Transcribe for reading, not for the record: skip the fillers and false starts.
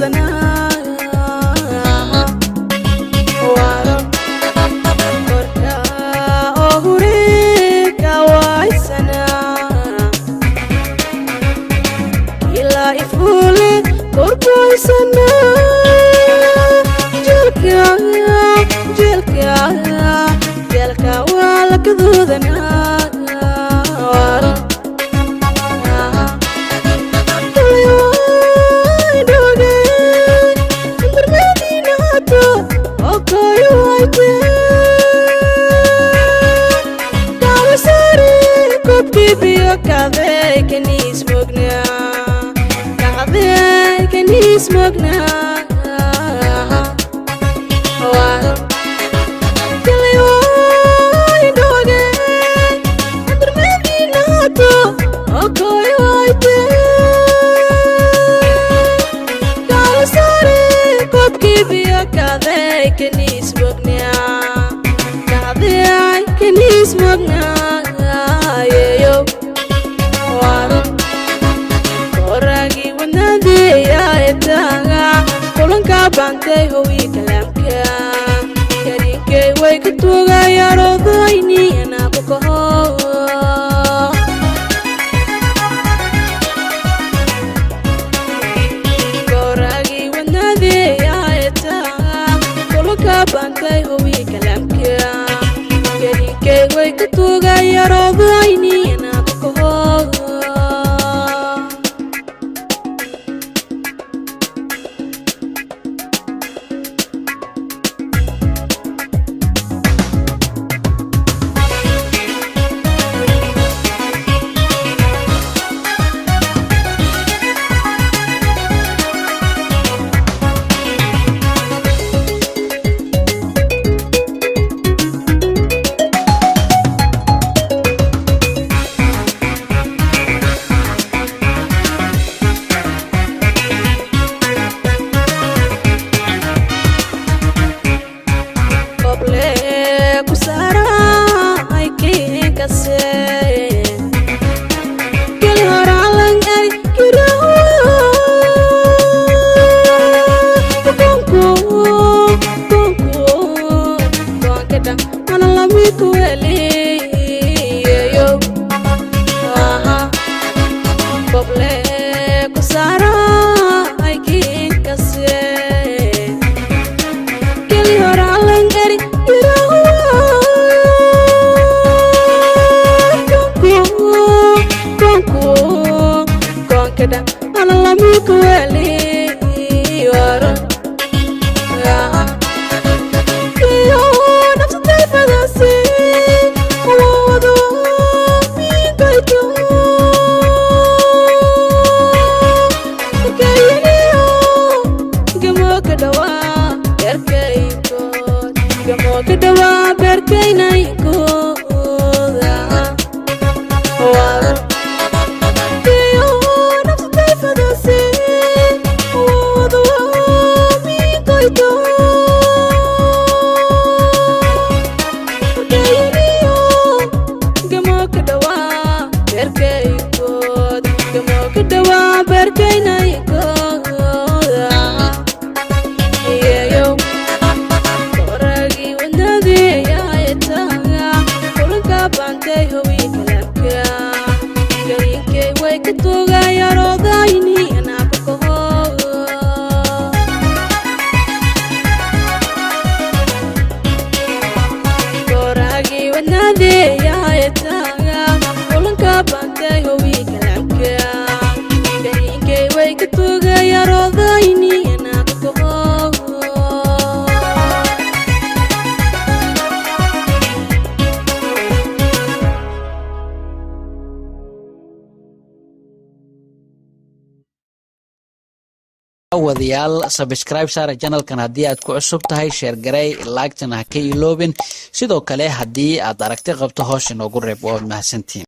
doodana waro korka oo hureka waysana ila ifule korkoysana jelka wala ka doodana waro كذا كنيس مغنى كذا كنيس مغنى وارو كل يوم دوغي أندر مدينة أكوي وايتي قال ساري كوب كيبيا كذا كنيس مغنى كذا كنيس مغنى يو kulanka bantay howi kalamka karinkay way ka tuugayaan odayni ana ku kaho koragi wanade ayata kulanka bantay howi kalamka karinkay way ka tuugayaan odayni ana ku kaho wadayaal subscribe saara channelkan haddii aad ku cusub tahay share garay like-tana ha ka iloobin sidoo kale haddii aad aragti qabto hoos inoogu reeb waa mahadsantiin